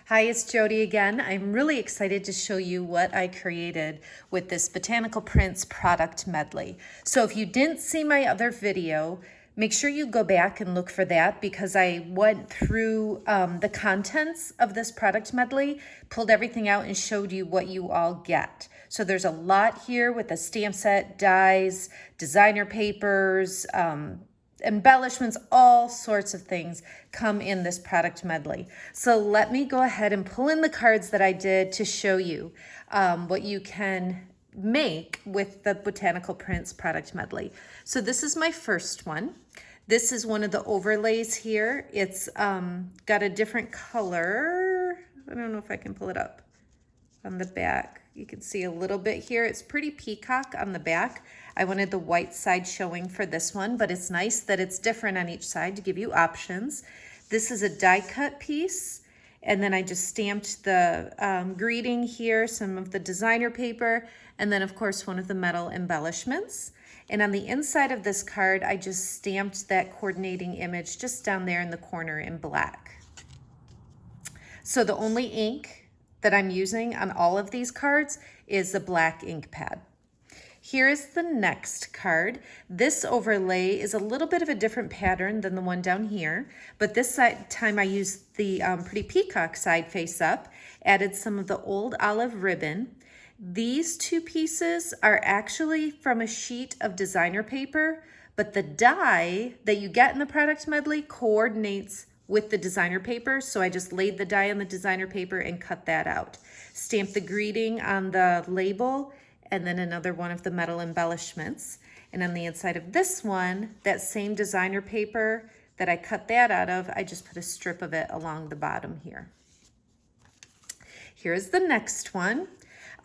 Hi, it's Jodi again. I'm really excited to show you what I created with this Botanical Prints product medley. So if you didn't see my other video, make sure you go back and look for that because I went through the contents of this product medley, pulled everything out and showed you what you all get. So there's a lot here with the stamp set, dies, designer papers, embellishments, all sorts of things come in this product medley. So let me go ahead and pull in the cards that I did to show you what you can make with the Botanical Prints product medley. So this is my first one. This is one of the overlays here. It's got a different color. I don't know if I can pull it up on the back. You can see a little bit here. It's pretty peacock on the back. I wanted the white side showing for this one, but it's nice that it's different on each side to give you options. This is a die cut piece. And then I just stamped the greeting here, some of the designer paper, and then of course one of the metal embellishments. And on the inside of this card, I just stamped that coordinating image just down there in the corner in black. So the only ink that I'm using on all of these cards is a black ink pad. Here is the next card. This overlay is a little bit of a different pattern than the one down here, but this time I used the pretty peacock side face up, added some of the old olive ribbon. These two pieces are actually from a sheet of designer paper, but the die that you get in the product medley coordinates with the designer paper. So I just laid the die on the designer paper and cut that out. Stamped the greeting on the label and then another one of the metal embellishments. And on the inside of this one, that same designer paper that I cut that out of, I just put a strip of it along the bottom here. Here's the next one.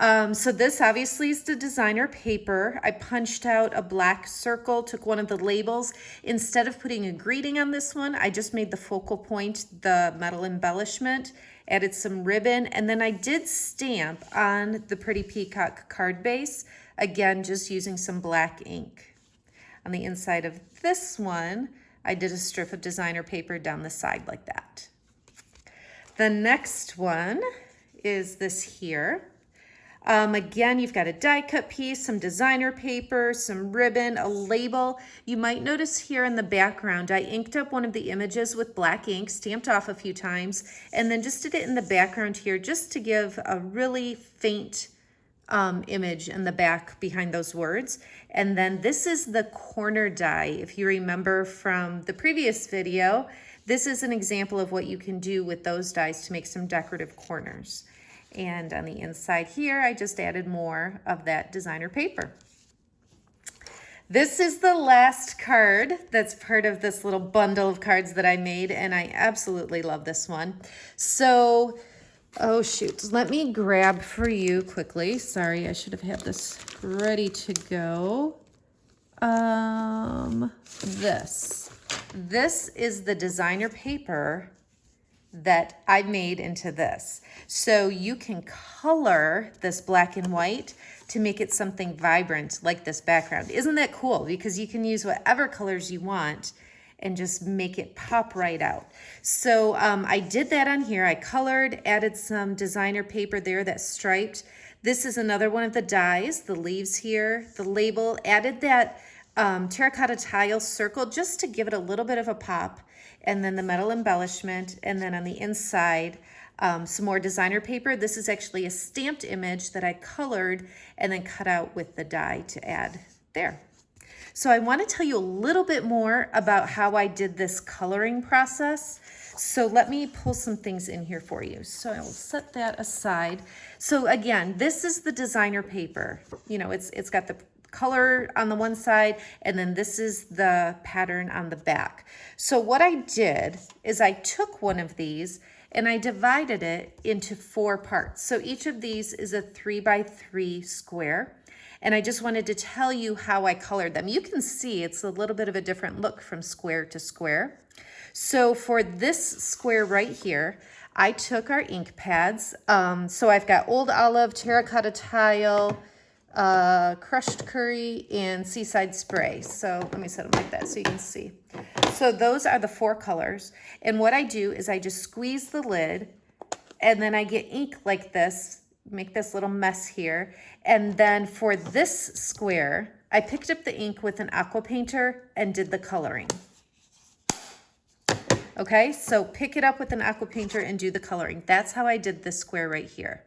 So this obviously is the designer paper. I punched out a black circle, took one of the labels. Instead of putting a greeting on this one, I just made the focal point the metal embellishment, added some ribbon, and then I did stamp on the pretty peacock card base, again, just using some black ink. On the inside of this one, I did a strip of designer paper down the side like that. The next one is this here. Again, you've got a die cut piece, some designer paper, some ribbon, a label. You might notice here in the background, I inked up one of the images with black ink, stamped off a few times, and then just did it in the background here just to give a really faint image in the back behind those words. And then this is the corner die. If you remember from the previous video, this is an example of what you can do with those dies to make some decorative corners. And on the inside here, I just added more of that designer paper. This is the last card that's part of this little bundle of cards that I made, and I absolutely love this one. So, oh shoot, let me grab for you quickly. Sorry, I should have had this ready to go. This is the designer paper that I made into this. So you can color this black and white to make it something vibrant like this background. Isn't that cool? Because you can use whatever colors you want and just make it pop right out. So I did that on here. I colored, added some designer paper there that's striped. This is another one of the dies, the leaves here, the label, added that terracotta tile circle just to give it a little bit of a pop, and then the metal embellishment, and then on the inside, some more designer paper. This is actually a stamped image that I colored and then cut out with the die to add there. So I want to tell you a little bit more about how I did this coloring process. So let me pull some things in here for you. So I'll set that aside. So again, this is the designer paper. You know, it's got the color on the one side, and then this is the pattern on the back. So what I did is I took one of these and I divided it into 4 parts. So each of these is a 3x3 square. And I just wanted to tell you how I colored them. You can see it's a little bit of a different look from square to square. So for this square right here, I took our ink pads. So I've got Old Olive, Terracotta Tile, crushed curry, and seaside spray. So let me set them like that so you can see. So those are the 4 colors. And what I do is I just squeeze the lid and then I get ink like this, make this little mess here. And then for this square, I picked up the ink with an aqua painter and did the coloring. Okay, so pick it up with an aqua painter and do the coloring. That's how I did this square right here.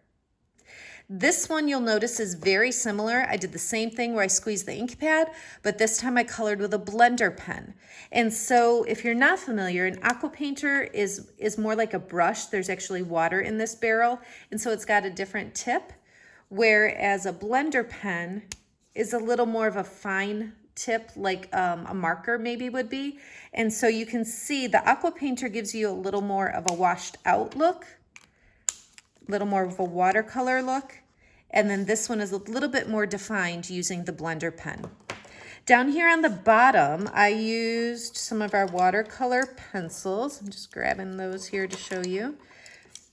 This one you'll notice is very similar. I did the same thing where I squeezed the ink pad, but this time I colored with a blender pen. And so if you're not familiar, an aqua painter is more like a brush. There's actually water in this barrel, and so it's got a different tip, whereas a blender pen is a little more of a fine tip, like a marker maybe would be. And so you can see the aqua painter gives you a little more of a washed out look, a little more of a watercolor look. And then this one is a little bit more defined using the blender pen. Down here on the bottom, I used some of our watercolor pencils. I'm just grabbing those here to show you.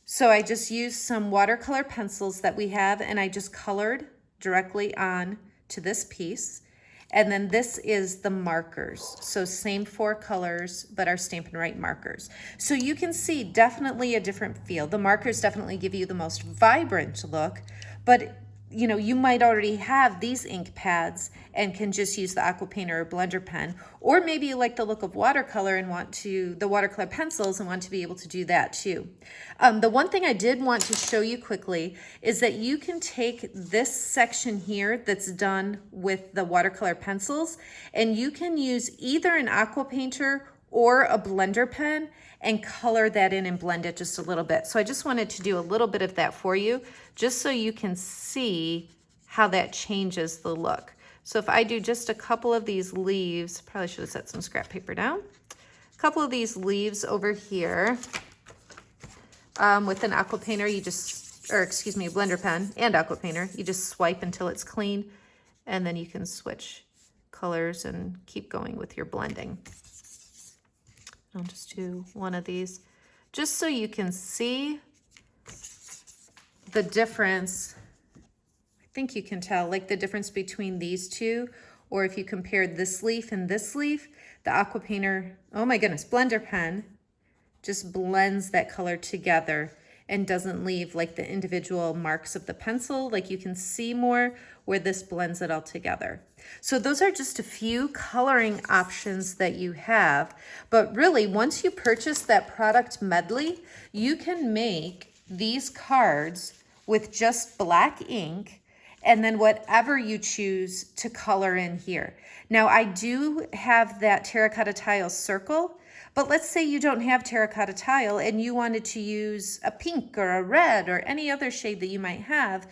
So I just used some watercolor pencils that we have, and I just colored directly on to this piece. And then this is the markers. So same 4 colors, but our Stampin' Write markers. So you can see definitely a different feel. The markers definitely give you the most vibrant look, but you know, you might already have these ink pads and can just use the aqua painter or blender pen, or maybe you like the look of watercolor and want to, the watercolor pencils, and want to be able to do that too. The one thing I did want to show you quickly is that you can take this section here that's done with the watercolor pencils, and you can use either an aqua painter or a blender pen and color that in and blend it just a little bit. So I just wanted to do a little bit of that for you, just so you can see how that changes the look. So if I do just a couple of these leaves, probably should have set some scrap paper down. A couple of these leaves over here with an aqua painter, you just, or excuse me, a blender pen and aqua painter, you just swipe until it's clean, and then you can switch colors and keep going with your blending. I'll just do one of these just so you can see the difference. I think you can tell like the difference between these two, or if you compared this leaf and this leaf, the aqua painter, oh my goodness, blender pen just blends that color together and doesn't leave like the individual marks of the pencil. Like you can see more where this blends it all together. So those are just a few coloring options that you have. But really, once you purchase that product Medley, you can make these cards with just black ink and then whatever you choose to color in here. Now I do have that terracotta tile circle, but let's say you don't have terracotta tile and you wanted to use a pink or a red or any other shade that you might have,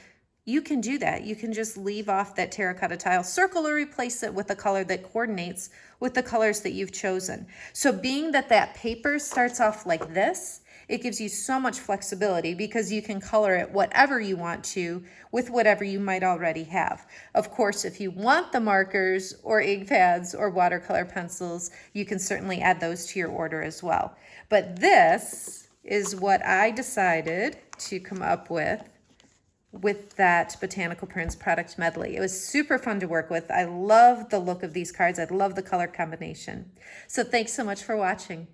you can do that. You can just leave off that terracotta tile circle or replace it with a color that coordinates with the colors that you've chosen. So being that that paper starts off like this, it gives you so much flexibility because you can color it whatever you want to with whatever you might already have. Of course, if you want the markers or ink pads or watercolor pencils, you can certainly add those to your order as well. But this is what I decided to come up with that Botanical Prints product Medley. It was super fun to work with. I love the look of these cards. I love the color combination. So thanks so much for watching.